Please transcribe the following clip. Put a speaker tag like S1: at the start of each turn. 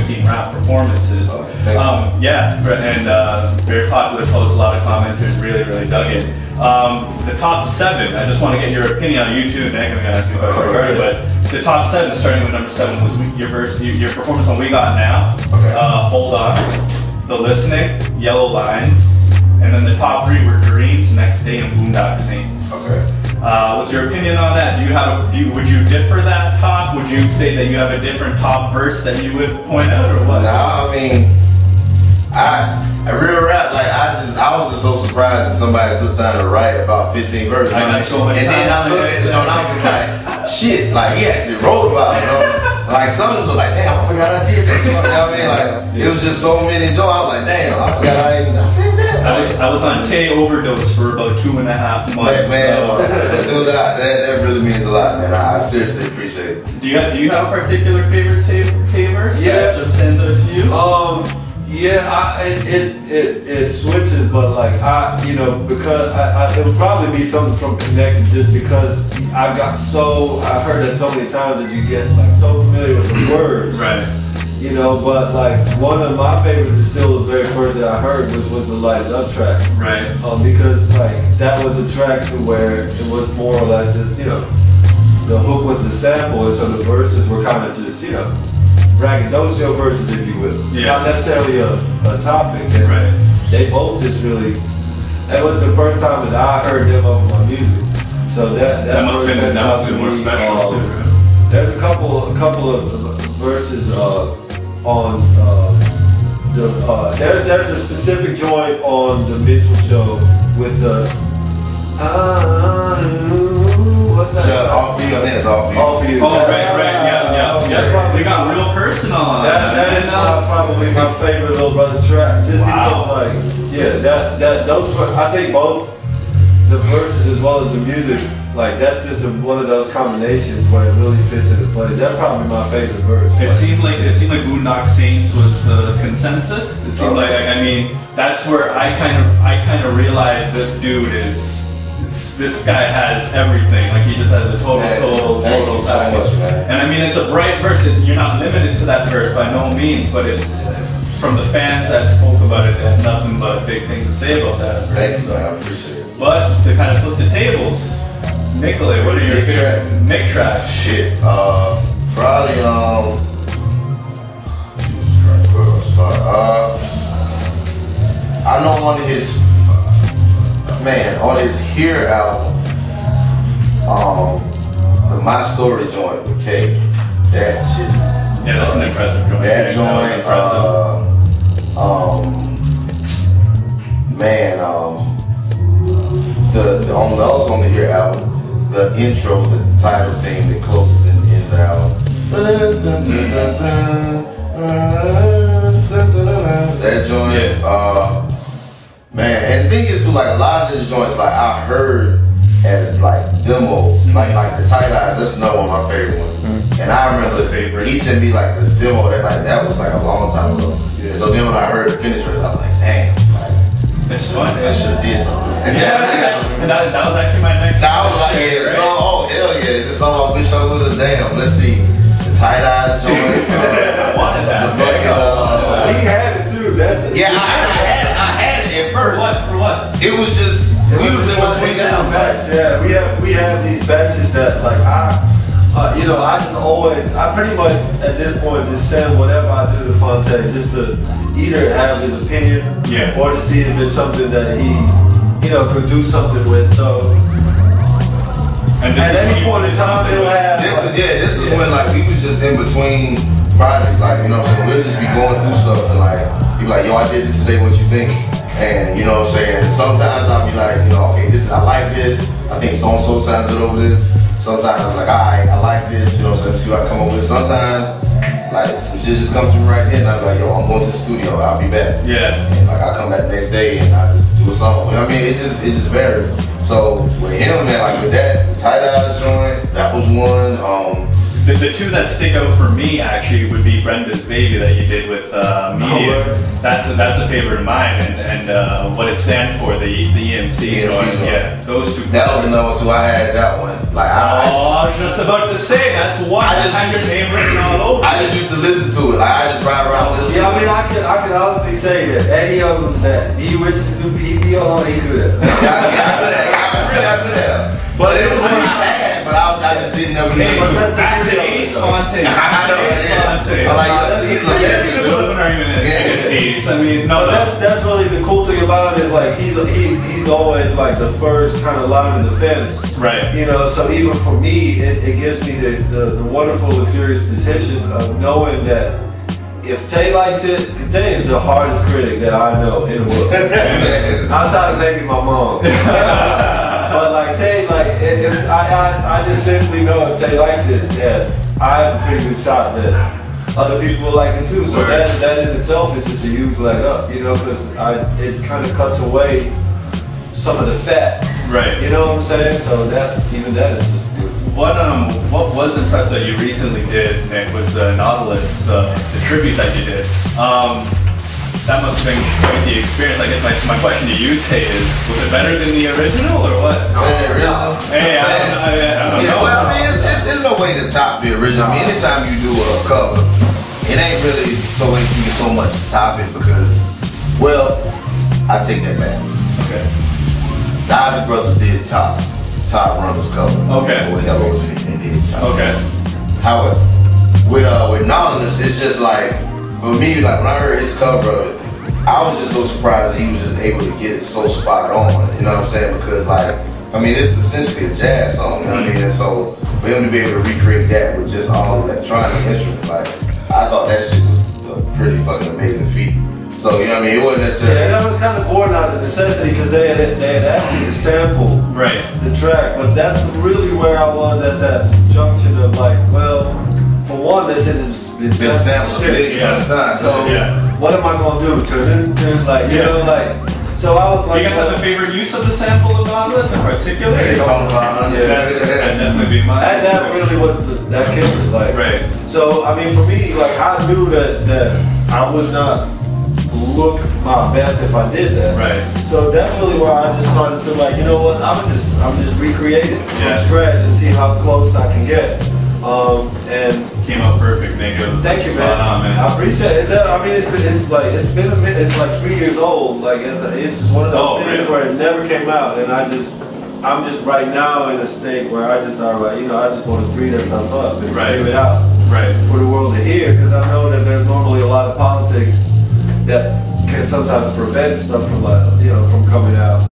S1: 15 rap performances. Yeah, and very popular post, a lot of commenters really dug it. The top 7, I just want to get your opinion on YouTube, and I'm going to ask you if I've heard it, but the top 7, starting with number 7, was your performance on We Got Now, Hold On, The Listening, Yellow Lines, and then the top 3 were Dreams, Next Day, and Boondock Saints. What's your opinion on that? Would you differ that top? Would you say that you have a different top verse that you would point out, or what?
S2: No, I mean, I real rap, like I was just so surprised that somebody took time to write about 15 verses.
S1: I got so much
S2: and then I looked at it and I was just like, shit, like he actually wrote about it, you know? Like some was like, damn, I forgot I did that. You know what I mean? Like it was just so many joints. I was like, damn, I forgot I said that.
S1: I was on Tay overdose for about 2.5 months.
S2: Man, dude, that really means a lot, man. I seriously appreciate it.
S1: Do you have a particular favorite Tay verse that just stands out to you?
S3: Yeah, it switches, but like because it would probably be something from Connected, just because I heard that so many times that you get like so familiar with the words,
S1: right?
S3: You know, but like one of my favorites is still the very first that I heard, which was the Light It Up track,
S1: right?
S3: Because like that was a track to where it was more or less just the hook was the sample, and so the verses were kind of just braggadocio verses, if you will.
S1: Yeah.
S3: Not necessarily a topic. And
S1: right.
S3: They both just really. That was the first time that I heard them over my music. So that
S1: must have been more special too. Right?
S3: There's a couple of verses on there's a specific joint on the Mitchell show with the what's that?
S2: Yeah, All For You. I think it's All For You.
S3: All For You.
S1: Oh, right, yeah. We got real personal on that.
S3: That is probably my favorite Little Brother track. Just because, like, those. I think both the verses as well as the music, like that's just one of those combinations where it really fits into play. That's probably my favorite verse.
S1: It seemed like Boondock Saints was the consensus. It seemed I mean, that's where I kind of realized this dude this guy has everything. Like he just has a total package. And I mean, it's a bright verse. You're not limited to that verse by no means, but it's from the fans that spoke about it, they had nothing but big things to say about that verse.
S2: Thanks, man. I appreciate it.
S1: But to kind of flip the tables, Nicolay, what are your favorite Nick tracks?
S2: Shit, probably Jesus Christ, where do I start? I know on his Here album, the My Story joint with K, that shit is,
S1: yeah, that's an impressive joint.
S2: That joint, also on the Here album, the intro, the title thing that closes and ends the album. That joint, man, and the thing is too, like a lot of these joints, like I heard as like demos, like the Tight Eyes. That's another one of my favorite ones. And I remember he sent me like the demo that was like a long time ago. Yeah. And so then when I heard the finished verse, I was like, damn,
S1: it's fun.
S2: I should have did something.
S1: And that was actually my next.
S2: I was like, yeah, right? Oh hell yeah, it's a song I wish I would have. Damn, let's see, the Tight Eyes joint.
S1: I wanted that.
S2: The fucking,
S3: he had it too.
S2: I had it at first.
S1: For what?
S2: It was just we was in between sound batches.
S3: Yeah, we have these batches that like I pretty much at this point just send whatever I do to Fonte just to either have his opinion or to see if it's something that he could do something with. So at any point in time he'll have
S2: this is when like we was just in between projects, like so we'll just be going through stuff and like be like, yo, I did this today, what you think? And you know what I'm saying? Sometimes I'll be like, okay, I like this, I think so and so sounds good over this. Sometimes I'm like, alright, I like this, you know what I'm saying, see what I come up with. Sometimes like some shit just comes to me right then and I'm like, yo, I'm going to the studio, I'll be back.
S1: Yeah.
S2: And like I come back the next day and I just do a song. You know what I mean? It just varies. So with him, man, like with that, the Tight Eyes joint, that was one.
S1: The two that stick out for me actually would be Brenda's Baby that you did with Media. That's a favorite of mine, and what it stands for, the EMC joint. Yeah, those two.
S2: That was another one too. I had that one. Like
S1: I was just about to say that's one that had your name written all over.
S2: I just used to listen to it. Like I just ride around listening.
S3: Yeah, I mean, I can honestly say that any of them that he wishes to be on, he could.
S2: I could have. But it was what I had, but I just didn't know.
S1: Hey, but that's the Ace Fontaine.
S2: I know. I like he's a legend.
S1: An argument against Ace. I mean, no,
S3: that's really the cool thing about it is like he's always like the first kind of line of defense.
S1: Right.
S3: You know, so even for me, it gives me the wonderful, luxurious position of knowing that if Tay likes it, Tay is the hardest critic that I know in the world. Outside of maybe my mom. But like Tay, like if I just simply know if Tay likes it, that I have a pretty good shot that other people will like it too. So that in itself is just a huge leg up, you know, because it kind of cuts away some of the fat.
S1: Right.
S3: You know what I'm saying? So that is just beautiful.
S1: What was impressive that you recently did, Nick, was the Nautilus, the tribute that you did. That must have been quite the experience. I guess my question to you, Tay, is was it better than the original or what? Hey, I don't know.
S2: Well, I mean, there's no way to top the original. I mean, anytime you do a cover, it ain't really so much to top it because, well, I take that back.
S1: Okay.
S2: The Isaac Brothers did top Runnels cover.
S1: Okay.
S2: Or Hello, they did top.
S1: Okay.
S2: However, with Nautilus, it's just like, for me, like when I heard his cover of it, I was just so surprised that he was just able to get it so spot on. You know what I'm saying? Because like, I mean, it's essentially a jazz song. You know what I mean? And so for him to be able to recreate that with just all electronic instruments, like I thought that shit was a pretty fucking amazing feat. So you know what I mean? It wasn't necessarily.
S3: Yeah, that was kind of born out of necessity because they had asked me to sample the track, but that's really where I was at that junction of like, well, for one, this has been sampled shit. So what am I gonna do? Turn like you know like. So I was like,
S1: do you guys have a favorite use of the sample of Nautilus in particular?
S2: That'd
S1: definitely be mine.
S3: That really wasn't that killer. Like,
S1: right.
S3: So I mean, for me, like I knew that I would not look my best if I did that.
S1: Right.
S3: So that's really where I just started to like, you know what? I'm just recreate it from scratch and see how close I can get. And
S1: came out perfect, Nick. It was
S3: thank you, man. I appreciate it. I mean, it's been a minute. It's like 3 years old. Like it's just one of those things where it never came out, and I'm just right now in a state where I just thought, right, you know, I just want to free that stuff up and give it out for the world to hear, because I know that there's normally a lot of politics that can sometimes prevent stuff from from coming out.